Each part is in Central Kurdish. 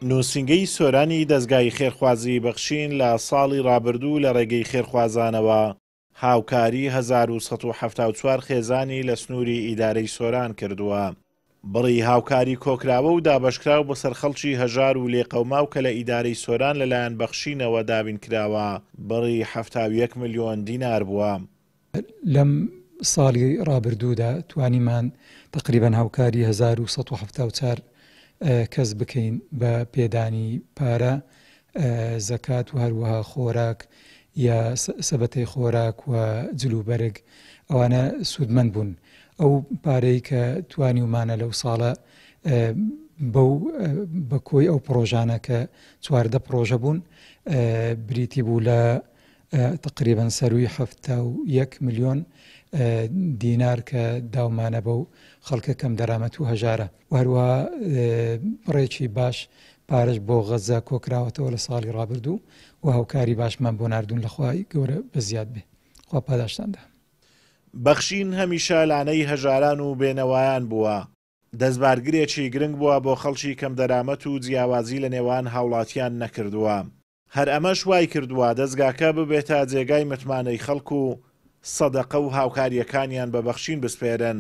نووسینگەی سۆرانی دەستگای خێرخوازی بەخشین لە ساڵی ڕابردوو لە ڕێگەی خێرخوازانەوە هاوکاری 1970 خێزانی لە سنووری ئیدارەی سۆران کردووە. بڕی هاوکاری کۆکراوە و دابەشکراو بەسەر خەڵکی هەژار و لێقەوماو کە لە ئیدارەی سۆران لەلایەن بەخشینەوە دابین کراوە بڕی 71 ملیۆن دینار بووە. لەم ساڵی ڕابردوودا توانیمان تقریبا هاوکاری 1970 کەس بکەین بە پێدانی پارە، زەکات و هەروەها خۆراک یا سەبەتەی خۆراک و جلوبەرگ ئەوانە سوودمەند بوون. ئەو پارەی کە توانیمانە لەو ساڵە بە کۆی ئەو پرۆژانە کە 14 پرۆژە بوون بریتی بوو لە تقریبا سەروی 71 ملیۆن دینار کە داومانە بەو خەڵکە کەم دەرامەت و هەژارە. هەروەها ڕێکی باش پارەش بۆ غەزە کۆکراوەتەوە لە ساڵی ڕابردوو و هاوکاری باشمان بۆ ناردوون لە خوای گەورە بەزیاد بێ. خوا پاداشتاندا. بەخشین هەمیشە لانەی هەژاران و بێنەوایان بووە. دەستبارگرێکی گرنگ بووە بۆ خەڵکی کەم دەرامەت و جیاوازی لە نێوان هاوڵاتیان نەکردووە. هەر ئەمەش وای کردووە دەستگاکە ببێتە جێگای متمانەی خەڵک و سەدەقە و هاوکاریەکانیان بە بەخشین بسپێرن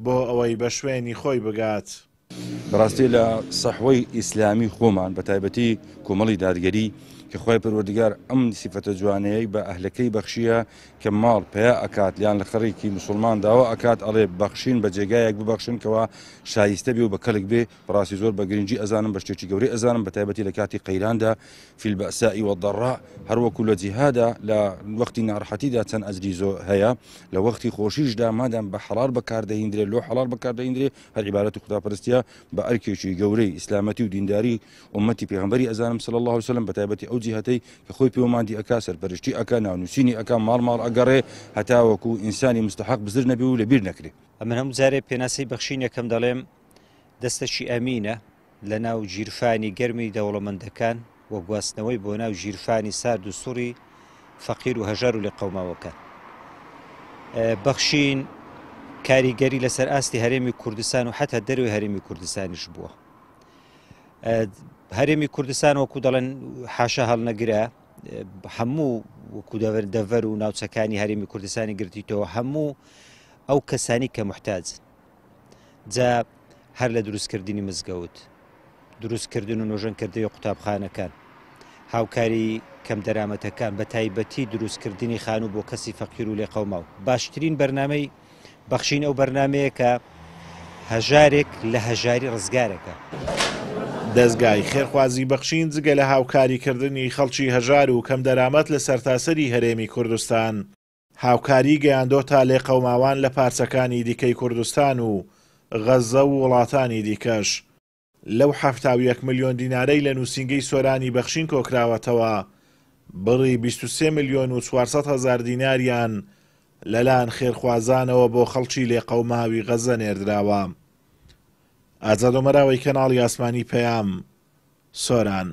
بۆ ئەوەی بە شوێنی خۆی بگات. بەڕاستی لە سەحوەی ئیسلامی خۆمان بە تایبەتی کۆمەڵی دادگەری کە خۆی پەروەردگار ئەم سیفەتە جوانەیەی بە ئەهلەکەی بەخشیە کە ماڵ پیا ئەکات لیان لە خەڕێکی مسلمان داوا ئەکات ئەڵێ بەخشین بە جێگایەک ببەخشنکەوە شایستە بێ و بە کەلک بێ. بەڕاستی زۆر بە گرنگی ئەزانم بە شتێکی گەورەی ئەزانم بە تایبەتی لە کاتی قەیراندا فی البەئساء والضەڕاء هەروەکو لە جیهادا لە وەختی ناڕەحەتیدا چەند ئەجری زۆر هەیە، لە وەختی خۆشیشدا مادام بە حەڵال بەکاردەهێنرێ لۆ حەڵال بەکاردەهێنرێ هەر عیبادەت و خوداپەرستیە بە ئەرکێکی گەورەی ئیسلامەتی و دینداری ئومەتی پێغەمبەری ئەزانم صلی الله عليه وسلم بە تایبەتی ئەو جیهەتەی کە خۆی پێوەماندی ئەکا سەرپەرشتی ئەکا ناونووسینی ئەکا ماڵ ئەگەڕێ هەتاوەکو ئینسانی مستحق بزر نەبێ و لەبیر نەکرێ. ئەمن هەموو جارێ پێناسەی بەخشین یەکەم دەڵێم دەستەشی ئەمینە لە ناو ژیرفانی گەرمی دەوڵەمەندەکان و گواستنەوەی بۆ ناو ژیرفانی سارد و سوڕی فەقیر و هەژار و لێقەوماوەکان. بەخشین کاریگەری لەسەر ئاستی هەرێمی کوردستان و حتا دەروی هەرێمی کوردستانیش بووە. هەرێمی کوردستان وەکو دەڵێن حاشا هەڵنەگرە، هەموو وەکو دەڤەر و ناوچەکانی هەرێمی کوردستانی گرتیتەوە هەموو ئەو کەسانی کە محتاج جا هەر لە دروستکردنی مزگەوت، دروستکردن و نۆژەنکردنی قوتابخانەکان، هاوکاری کەم دەرامەتەکان بە تایبەتی دروستکردنی خانوو بۆ کەسی فەقیر و لێقەوماو. باشترین بەرنامەی بەخشین ئەو بەرنمەیە کە هەژارێک لە هەژاری ڕزگارەکە. دەستگای خێرخوازی بەخشین جگە لە هاوکاریکردنی خەڵکی هەژار و کەم دەرامەت لە سەرتاسەری هەرێمی کوردستان هاوکاری گەیاندۆتە لێقەوماوان لە پارچەکانی دیکەی کوردستان و غەزە و وڵاتانی دیکەش. لەو 71 ملیۆن دینارەی لە نووسینگەی سۆرانی بەخشین کۆکراوەتەوە بڕی 23 ملیۆن و 400 هەزار دیناریان لەلایەن خێرخوازانەوە بۆ خەڵکی لێقەوماوی غەزە نێردراوە. ئازاد ئۆمەراوی کەناڵی ئاسمانی پەیام، سۆران.